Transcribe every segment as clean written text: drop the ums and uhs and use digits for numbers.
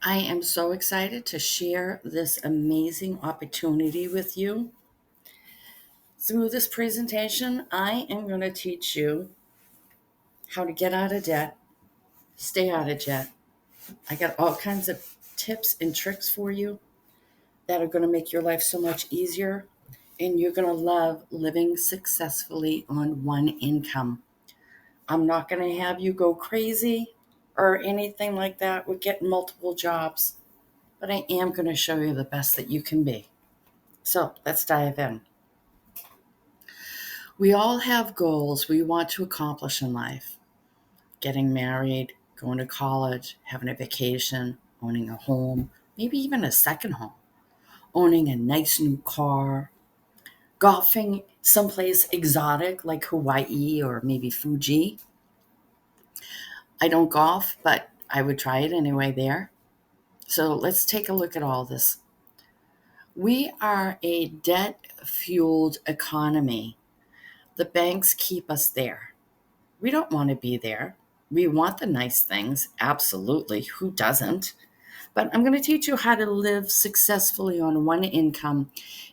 I am so excited to share this amazing opportunity with you. Through this presentation, I am going to teach you how to get out of debt, stay out of debt. I got all kinds of tips and tricks for you that are going to make your life so much easier, and you're going to love living successfully on one income. I'm not going to have you go crazy or anything like that with getting multiple jobs, but I am going to show you the best that you can be. So let's dive in. We all have goals we want to accomplish in life: getting married, going to college, having a vacation, owning a home, maybe even a second home, owning a nice new car, golfing someplace exotic like Hawaii or maybe Fuji. I don't golf, but I would try it anyway there. So let's take a look at all this. We are a debt fueled economy. The banks keep us there. We don't want to be there. We want the nice things, absolutely. Who doesn't? But I'm going to teach you how to live successfully on one income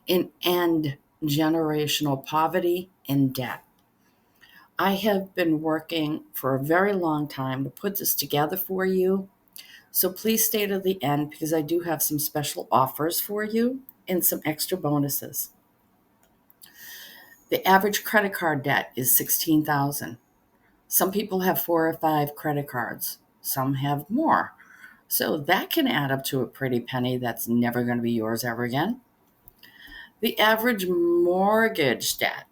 and end generational poverty and debt. I have been working for a very long time to put this together for you. So please stay to the end because I do have some special offers for you and some extra bonuses. The average credit card debt is $16,000. Some people have 4 or 5 credit cards. Some have more. So that can add up to a pretty penny that's never going to be yours ever again. The average mortgage debt.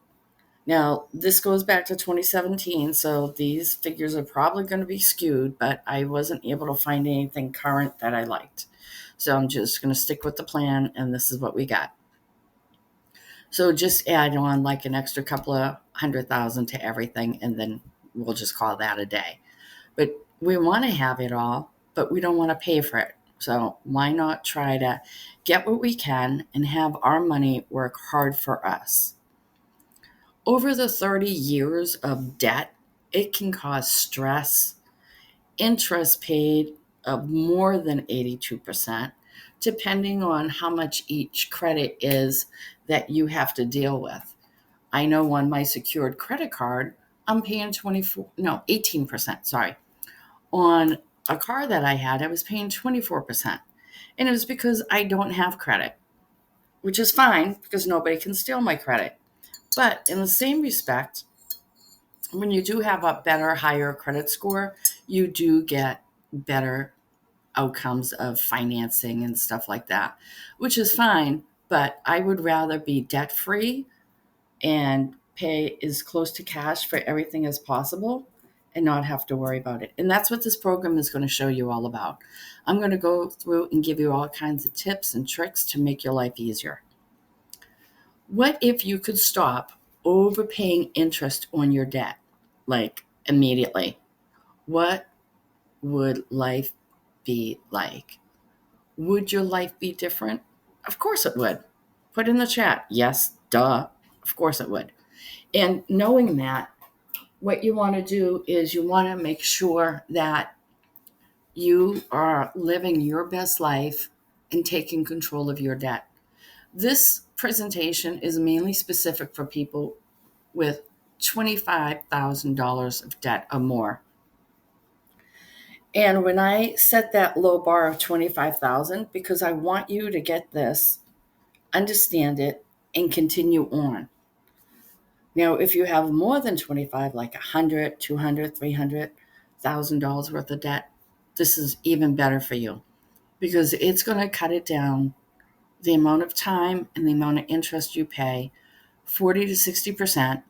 Now, this goes back to 2017, so these figures are probably going to be skewed, but I wasn't able to find anything current that I liked. So I'm just going to stick with the plan, and this is what we got. So just add on like an extra couple of 100,000 to everything, and then we'll just call that a day. But we want to have it all, but we don't want to pay for it. So why not try to get what we can and have our money work hard for us? Over the 30 years of debt, it can cause stress, interest paid of more than 82%, depending on how much each credit is that you have to deal with. I know on my secured credit card, I'm paying 18%, sorry. On a car that I had, I was paying 24%. And it was because I don't have credit, which is fine because nobody can steal my credit. But in the same respect, when you do have a better, higher credit score, you do get better outcomes of financing and stuff like that, which is fine. But I would rather be debt free and pay as close to cash for everything as possible and not have to worry about it. And that's what this program is going to show you all about. I'm going to go through and give you all kinds of tips and tricks to make your life easier. What if you could stop overpaying interest on your debt, like immediately? What would life be like? Would your life be different? Of course it would. Put in the chat. Yes, duh. Of course it would. And knowing that, what you want to do is you want to make sure that you are living your best life and taking control of your debt. This presentation is mainly specific for people with $25,000 of debt or more. And when I set that low bar of 25,000, because I want you to get this, understand it, and continue on. Now, if you have more than 25, like 100, 200, $300,000 worth of debt, this is even better for you because it's going to cut it down the amount of time and the amount of interest you pay 40 to 60%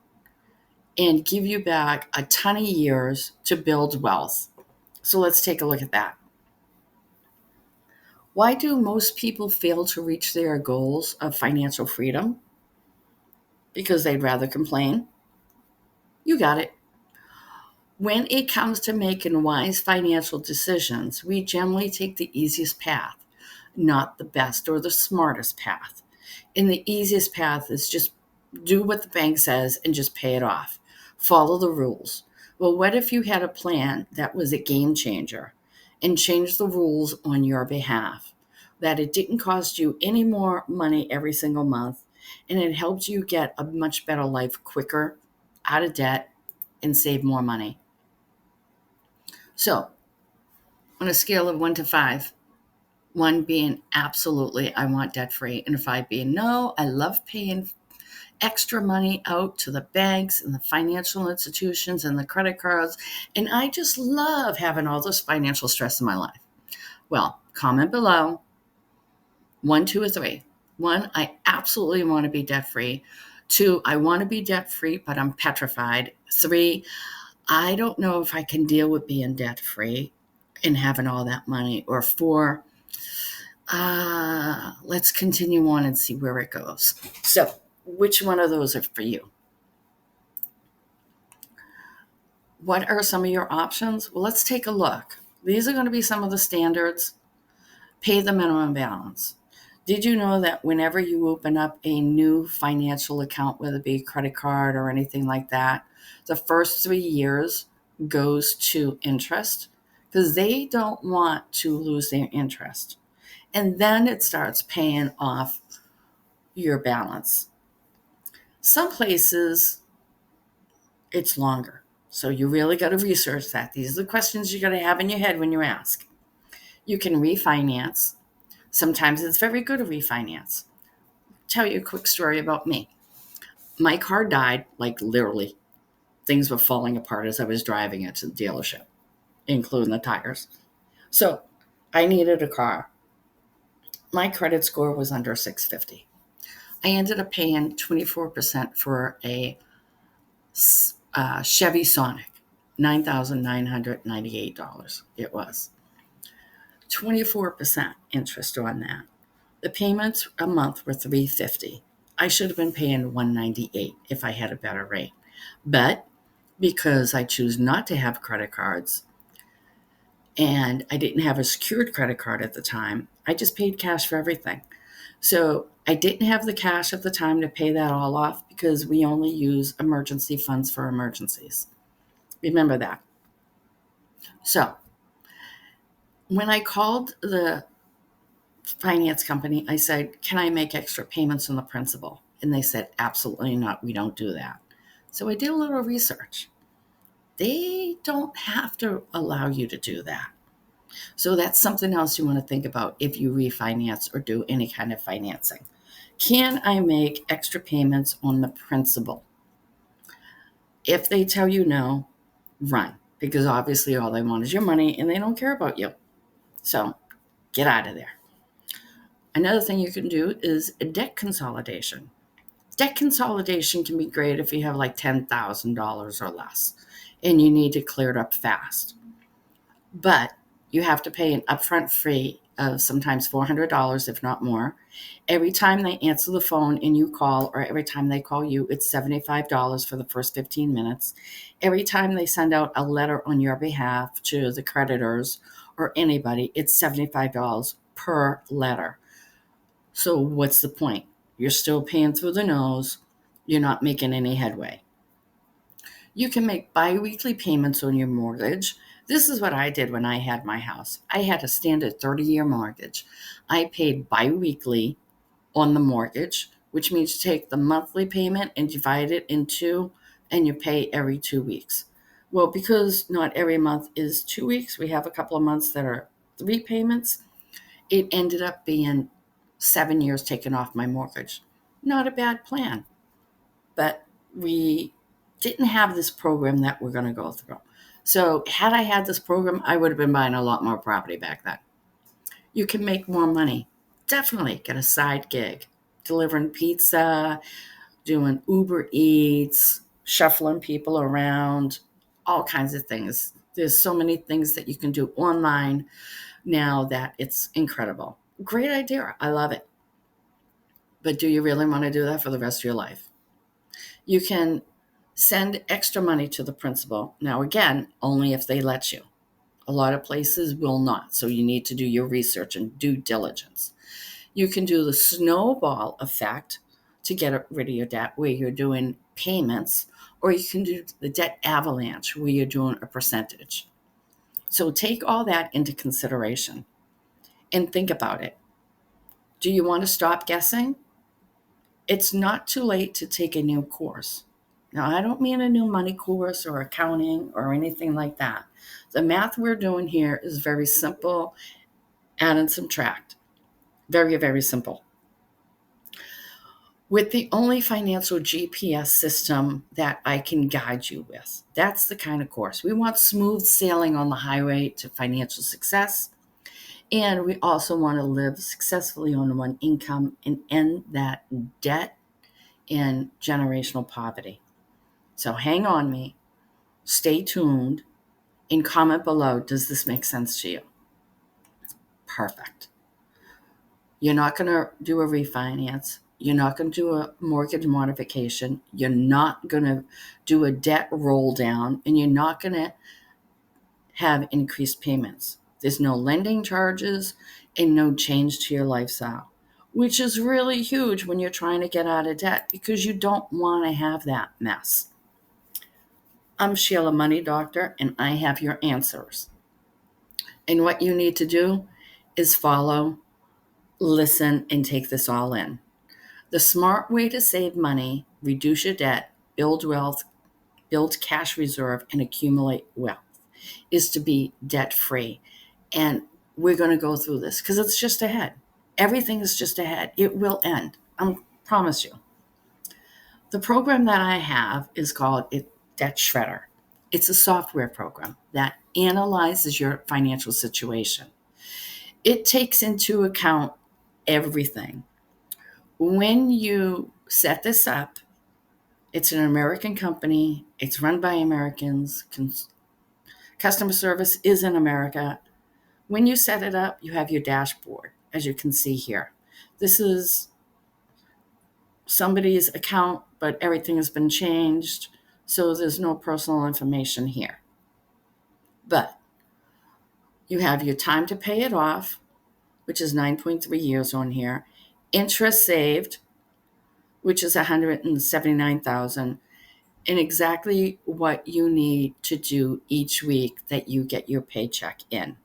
and give you back a ton of years to build wealth. So let's take a look at that. Why do most people fail to reach their goals of financial freedom? Because they'd rather complain. You got it. When it comes to making wise financial decisions, we generally take the easiest path, not the best or the smartest path. And the easiest path is just do what the bank says and just pay it off. Follow the rules. Well, what if you had a plan that was a game changer and change the rules on your behalf, that it didn't cost you any more money every single month, and it helped you get a much better life quicker, out of debt, and save more money. So, on a scale of 1 to 5, 1 being absolutely, I want debt free, and 5 being no, I love paying extra money out to the banks and the financial institutions and the credit cards, and I just love having all this financial stress in my life. Well, comment below 1, 2, or 3. 1, I absolutely want to be debt free. 2, I want to be debt free, but I'm petrified. 3, I don't know if I can deal with being debt free and having all that money. Or 4, let's continue on and see where it goes. So, which one of those are for you? What are some of your options? Well, let's take a look. These are going to be some of the standards. Pay the minimum balance. Did you know that whenever you open up a new financial account, whether it be a credit card or anything like that, the first 3 years goes to interest because they don't want to lose their interest. And then it starts paying off your balance. Some places it's longer. So you really got to research that. These are the questions you got to have in your head when you ask. You can refinance. Sometimes it's very good to refinance. Tell you a quick story about me. My car died, like literally. Things were falling apart as I was driving it to the dealership, including the tires. So I needed a car. My credit score was under 650. I ended up paying 24% for a Chevy Sonic, $9,998 it was. 24% interest on that. The payments a month were $350. I should have been paying $198 if I had a better rate. But because I choose not to have credit cards and I didn't have a secured credit card at the time, I just paid cash for everything. So I didn't have the cash at the time to pay that all off because we only use emergency funds for emergencies. Remember that. So when I called the finance company, I said, can I make extra payments on the principal? And they said, absolutely not. We don't do that. So I did a little research. They don't have to allow you to do that. So that's something else you want to think about if you refinance or do any kind of financing. Can I make extra payments on the principal? If they tell you no, run, because obviously all they want is your money and they don't care about you. So get out of there. Another thing you can do is a debt consolidation. Debt consolidation can be great if you have like $10,000 or less and you need to clear it up fast. But you have to pay an upfront fee of sometimes $400, if not more. Every time they answer the phone and you call, or every time they call you, it's $75 for the first 15 minutes. Every time they send out a letter on your behalf to the creditors or anybody, it's $75 per letter. So what's the point? You're still paying through the nose. You're not making any headway. You can make biweekly payments on your mortgage. This is what I did when I had my house. I had a standard 30-year mortgage. I paid biweekly on the mortgage, which means you take the monthly payment and divide it in two, and you pay every 2 weeks. Well, because not every month is 2 weeks, we have a couple of months that are 3 payments. It ended up being 7 years taken off my mortgage. Not a bad plan, but we didn't have this program that we're going to go through. So had I had this program, I would have been buying a lot more property back then. You can make more money. Definitely get a side gig, delivering pizza, doing Uber Eats, shuffling people around, all kinds of things. There's so many things that you can do online now that it's incredible. Great idea. I love it. But do you really want to do that for the rest of your life? You can send extra money to the principal. Now, again, only if they let you. A lot of places will not, so you need to do your research and due diligence. You can do the snowball effect to get rid of your debt, where you're doing payments, or you can do the debt avalanche, where you're doing a percentage. So take all that into consideration and think about it. Do you want to stop guessing? It's not too late to take a new course. Now, I don't mean a new money course or accounting or anything like that. The math we're doing here is very simple, add and subtract. Very, very simple. With the only financial GPS system that I can guide you with. That's the kind of course. We want smooth sailing on the highway to financial success. And we also want to live successfully on one income and end that debt and generational poverty. So hang on me, stay tuned, and comment below, does this make sense to you? Perfect. You're not going to do a refinance. You're not going to do a mortgage modification. You're not going to do a debt roll down, and you're not going to have increased payments. There's no lending charges and no change to your lifestyle, which is really huge when you're trying to get out of debt because you don't want to have that mess. I'm Sheila Money Doctor, and I have your answers. And what you need to do is follow, listen, and take this all in. The smart way to save money, reduce your debt, build wealth, build cash reserve, and accumulate wealth is to be debt free. And we're going to go through this because it's just ahead. Everything is just ahead. It will end. I promise you. The program that I have is called Debt Shredder. It's a software program that analyzes your financial situation. It takes into account everything. When you set this up, it's an American company. It's run by Americans. Customer service is in America. When you set it up, you have your dashboard, as you can see here. This is somebody's account, but everything has been changed, so there's no personal information here. But you have your time to pay it off, which is 9.3 years on here, interest saved, which is 179,000, and exactly what you need to do each week that you get your paycheck in.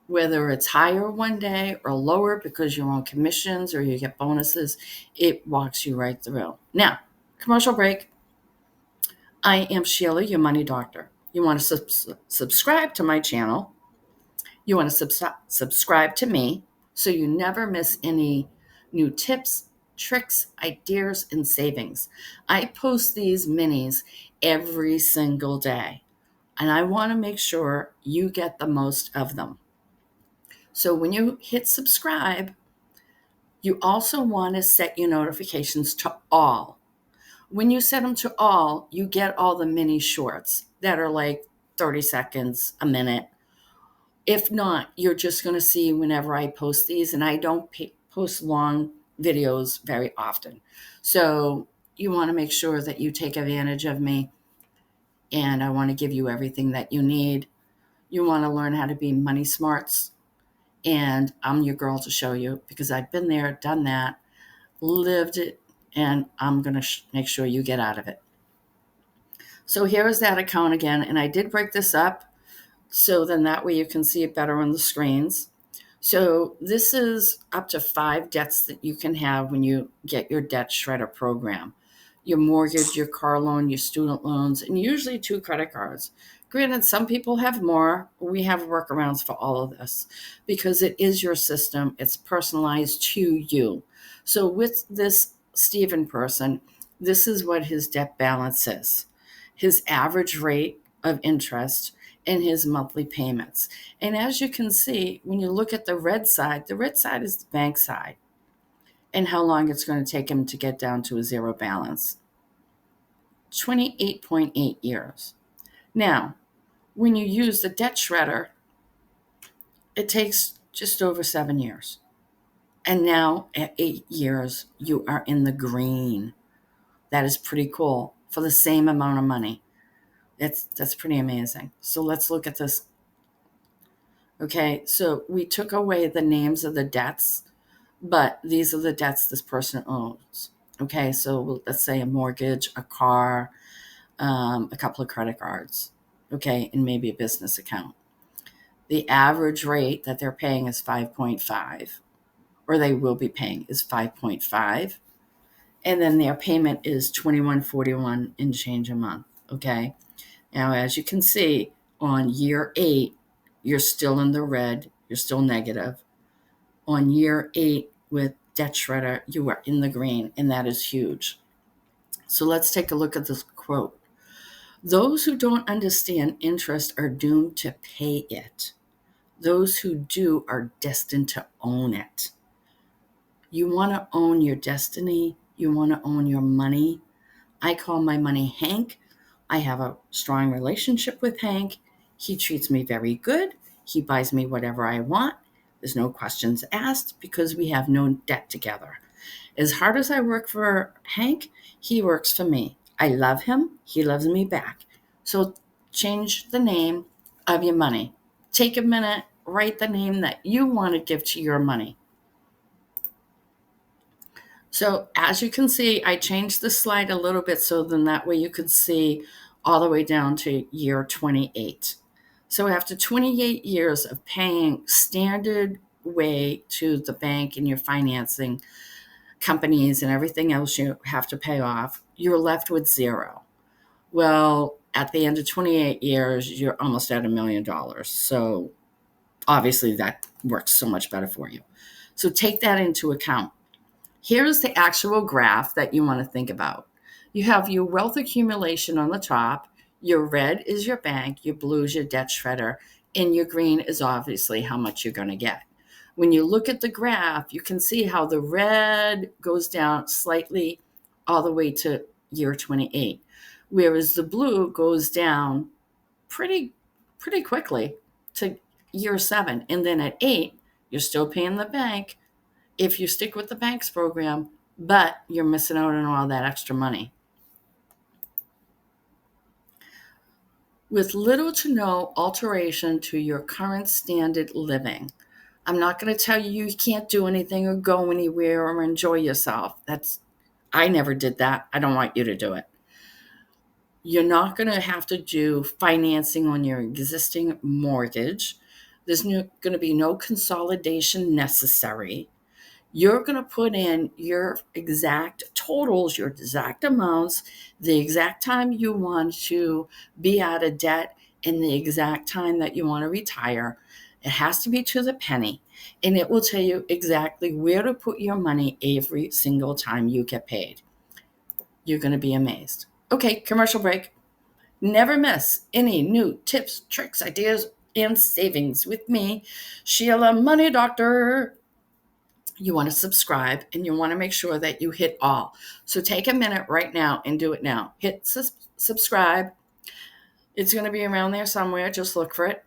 Whether it's higher one day or lower because you're on commissions or you get bonuses, it walks you right through. Now, commercial break. I am Sheila, your money doctor. You want to subscribe to my channel. You want to subscribe to me so you never miss any new tips, tricks, ideas, and savings. I post these minis every single day, and I want to make sure you get the most of them. So when you hit subscribe, you also want to set your notifications to all. When you set them to all, you get all the mini shorts that are like 30 seconds, a minute. If not, you're just going to see whenever I post these, and I don't post long videos very often. So you want to make sure that you take advantage of me, and I want to give you everything that you need. You want to learn how to be money smarts, and I'm your girl to show you because I've been there, done that, lived it, and I'm going to make sure you get out of it. So here's that account again, and I did break this up so then that way you can see it better on the screens. So this is up to 5 debts that you can have when you get your debt shredder program. Your mortgage, your car loan, your student loans, and usually 2 credit cards. Granted, some people have more. We have workarounds for all of this because it is your system. It's personalized to you. So with this Stephen person, this is what his debt balance is. His average rate of interest and his monthly payments. And as you can see, when you look at the red side is the bank side and how long it's going to take him to get down to a zero balance. 28.8 years. Now, when you use the debt shredder, it takes just over 7 years. And now at 8 years, you are in the green. That is pretty cool for the same amount of money. That's pretty amazing. So let's look at this. Okay, so we took away the names of the debts, but these are the debts this person owns. Okay, so let's say a mortgage, a car, a couple of credit cards, okay, and maybe a business account. The average rate that they're paying is 5.5, or they will be paying is 5.5. And then their payment is 21.41 and change a month. Okay. Now, as you can see, on year 8, you're still in the red. You're still negative. On year 8 with Debt Shredder, you are in the green, and that is huge. So let's take a look at this quote. Those who don't understand interest are doomed to pay it. Those who do are destined to own it. You want to own your destiny. You want to own your money. I call my money Hank. I have a strong relationship with Hank. He treats me very good. He buys me whatever I want. There's no questions asked because we have no debt together. As hard as I work for Hank, he works for me. I love him. He loves me back. So change the name of your money. Take a minute, write the name that you want to give to your money. So as you can see, I changed the slide a little bit so then that way you could see all the way down to year 28. So after 28 years of paying standard way to the bank and your financing companies and everything else you have to pay off, you're left with zero. Well, at the end of 28 years, you're almost at $1 million. So obviously that works so much better for you. So take that into account. Here's the actual graph that you want to think about. You have your wealth accumulation on the top. Your red is your bank, your blue is your debt shredder, and your green is obviously how much you're going to get. When you look at the graph, you can see how the red goes down slightly all the way to year 28, whereas the blue goes down pretty quickly to year 7. And then at 8, you're still paying the bank if you stick with the bank's program, but you're missing out on all that extra money. With little to no alteration to your current standard living, I'm not going to tell you you can't do anything or go anywhere or enjoy yourself. I never did that. I don't want you to do it. You're not going to have to do financing on your existing mortgage. There's going to be no consolidation necessary. You're going to put in your exact totals, your exact amounts, the exact time you want to be out of debt, and the exact time that you want to retire. It has to be to the penny, and it will tell you exactly where to put your money every single time you get paid. You're going to be amazed. Okay, commercial break. Never miss any new tips, tricks, ideas, and savings with me, Sheila Money Doctor. You want to subscribe and you want to make sure that you hit all. So take a minute right now and do it now. Hit subscribe. It's going to be around there somewhere. Just look for it.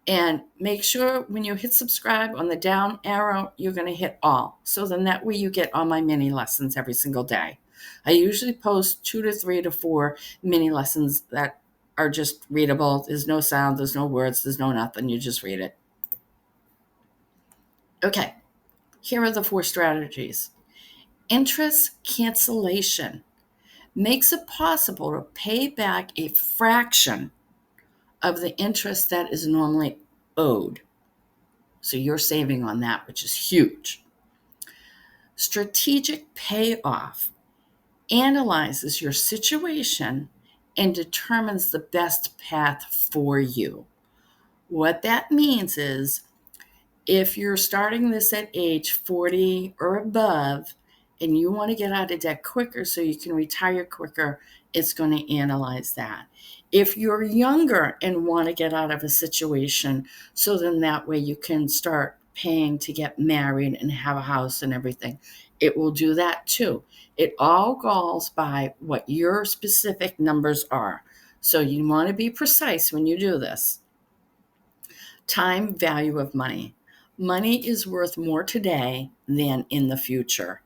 And make sure when you hit subscribe on the down arrow, you're going to hit all. So then that way you get all my mini lessons every single day. I usually post 2 to 3 to 4 mini lessons that are just readable. There's no sound, there's no words, there's no nothing. You just read it. Okay. Here are the 4 strategies. Interest cancellation makes it possible to pay back a fraction of the interest that is normally owed. So you're saving on that, which is huge. Strategic payoff analyzes your situation and determines the best path for you. What that means is if you're starting this at age 40 or above and you want to get out of debt quicker so you can retire quicker, it's going to analyze that. If you're younger and want to get out of a situation, so then that way you can start paying to get married and have a house and everything, it will do that too. It all goes by what your specific numbers are. So you want to be precise when you do this. Time value of money. Money is worth more today than in the future.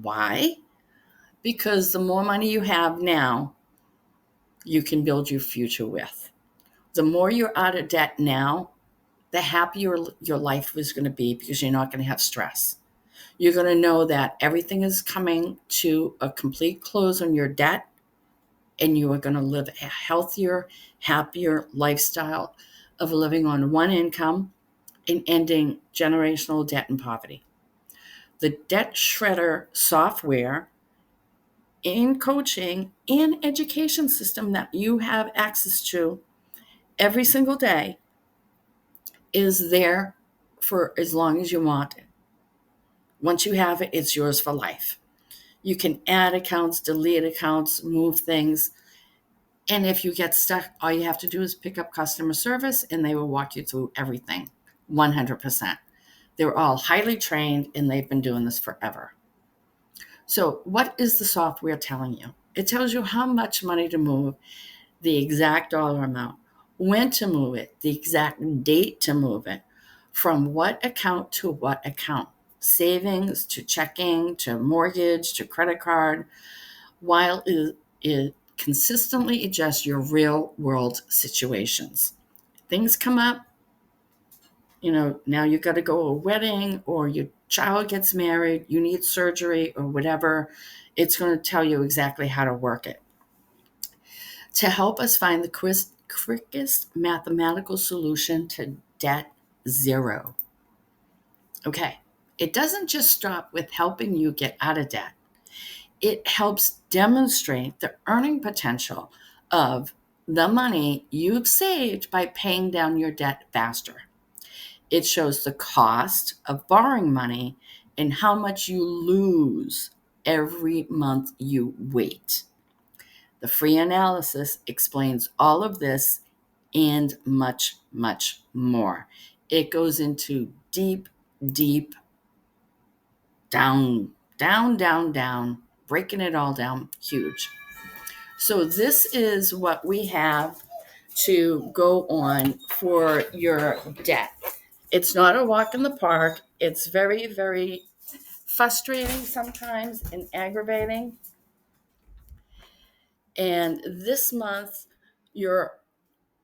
Why? Because the more money you have now, you can build your future with. The more you're out of debt now, the happier your life is going to be because you're not going to have stress. You're going to know that everything is coming to a complete close on your debt, and you are going to live a healthier, happier lifestyle of living on one income and ending generational debt and poverty. The Debt Shredder software and coaching and education system that you have access to every single day is there for as long as you want it. Once you have it, it's yours for life. You can add accounts, delete accounts, move things. And if you get stuck, all you have to do is pick up customer service and they will walk you through everything 100%. They're all highly trained and they've been doing this forever. So, what is the software telling you? It tells you how much money to move, the exact dollar amount, when to move it, the exact date to move it, from what account to what account, savings to checking to mortgage to credit card, while it consistently adjusts your real world situations. Things come up, now you got to go to a wedding or your child gets married, you need surgery or whatever. It's going to tell you exactly how to work it to help us find the quickest mathematical solution to debt zero. Okay, it doesn't just stop with helping you get out of debt. It helps demonstrate the earning potential of the money you've saved by paying down your debt faster. It shows the cost of borrowing money and how much you lose every month you wait. The free analysis explains all of this and much, much more. It goes into deep, deep, down, down, down, down, breaking it all down, huge. So this is what we have to go on for your debt. It's not a walk in the park. It's very, very frustrating sometimes and aggravating. And this month, you're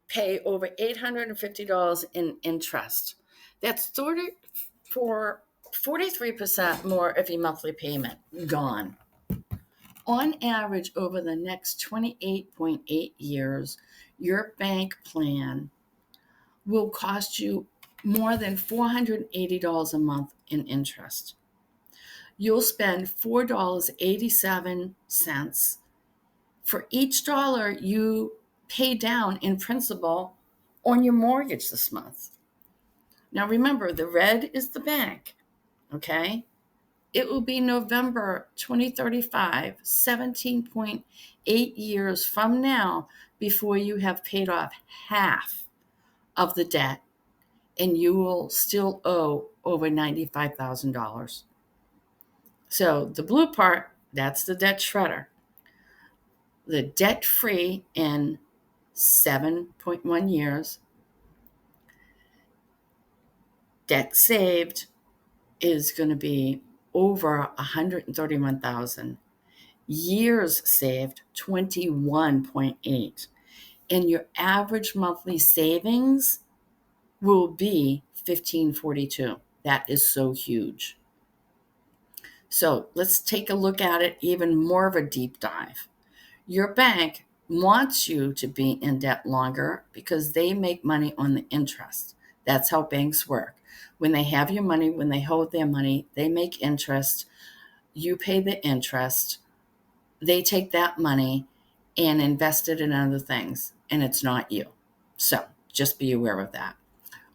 pay over $850 in interest. That's 43% more of your monthly payment gone. On average, over the next 28.8 years, your bank plan will cost you more than $480 a month in interest. You'll spend $4.87 for each dollar you pay down in principal on your mortgage this month. Now remember, the red is the bank, okay? It will be November 2035, 17.8 years from now, before you have paid off half of the debt, and you will still owe over $95,000. So the blue part, that's the debt shredder. The debt free in 7.1 years. Debt saved is going to be over 131,000. Years saved 21.8. And your average monthly savings will be 1542. That is so huge. So let's take a look at it, even more of a deep dive. Your bank wants you to be in debt longer because they make money on the interest. That's how banks work. When they have your money, when they hold their money, they make interest. You pay the interest. They take that money and invest it in other things, and it's not you. So just be aware of that.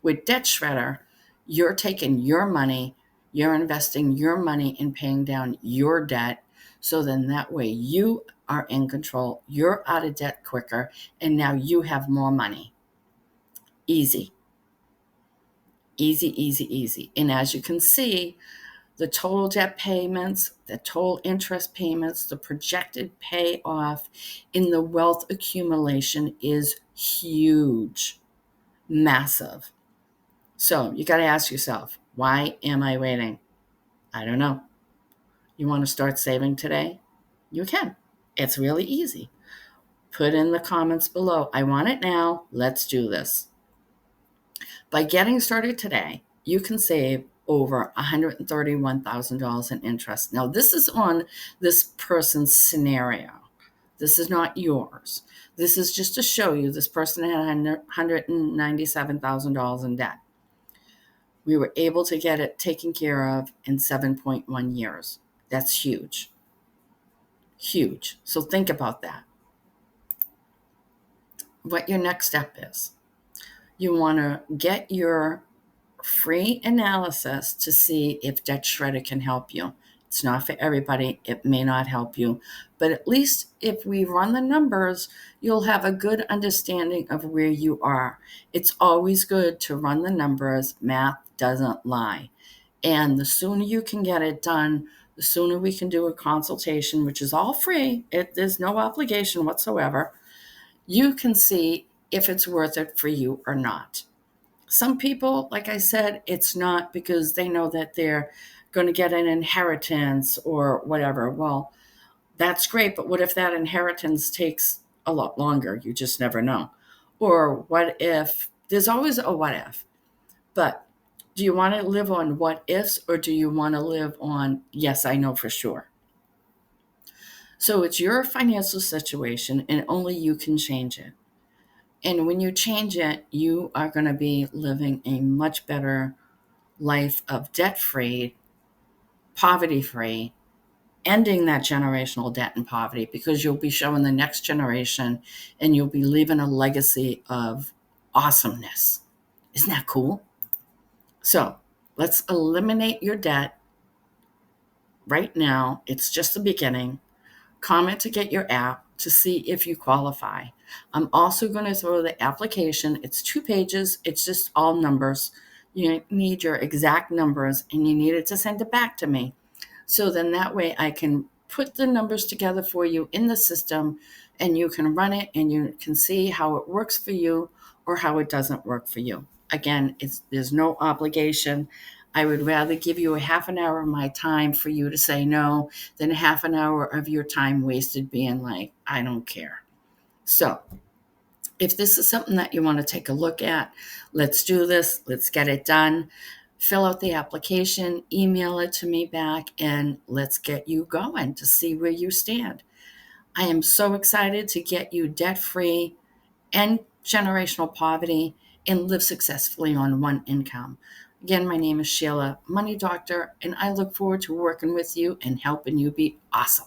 With Debt Shredder, you're taking your money, you're investing your money in paying down your debt. So then that way you are in control, you're out of debt quicker, and now you have more money. Easy. Easy, easy, easy. And as you can see, the total debt payments, the total interest payments, the projected payoff in the wealth accumulation is huge, massive. So you got to ask yourself, why am I waiting? I don't know. You want to start saving today? You can. It's really easy. Put in the comments below, I want it now. Let's do this. By getting started today, you can save over $131,000 in interest. Now, this is on this person's scenario. This is not yours. This is just to show you this person had $197,000 in debt. We were able to get it taken care of in 7.1 years. That's huge. Huge. So think about that. What your next step is. You want to get your free analysis to see if Debt Shredder can help you. It's not for everybody. It may not help you. But at least if we run the numbers, you'll have a good understanding of where you are. It's always good to run the numbers. Math doesn't lie. And the sooner you can get it done, the sooner we can do a consultation, which is all free. There's no obligation whatsoever. You can see if it's worth it for you or not. Some people, like I said, it's not because they know that they're going to get an inheritance or whatever. Well, that's great, but what if that inheritance takes a lot longer? You just never know. Or what if, there's always a what if. But do you want to live on what ifs or do you want to live on, yes, I know for sure? So it's your financial situation and only you can change it. And when you change it, you are going to be living a much better life of debt-free, poverty-free, ending that generational debt and poverty because you'll be showing the next generation and you'll be leaving a legacy of awesomeness. Isn't that cool? So let's eliminate your debt right now. It's just the beginning. Comment to get your app to see if you qualify. I'm also going to throw the application. It's 2 pages. It's just all numbers. You need your exact numbers and you need it to send it back to me. So then that way I can put the numbers together for you in the system and you can run it and you can see how it works for you or how it doesn't work for you. Again, there's no obligation. I would rather give you a half an hour of my time for you to say no than a half an hour of your time wasted being like, I don't care. So if this is something that you want to take a look at, let's do this. Let's get it done. Fill out the application, email it to me back, and let's get you going to see where you stand. I am so excited to get you debt-free and generational poverty and live successfully on one income. Again, my name is Sheila, Money Doctor, and I look forward to working with you and helping you be awesome.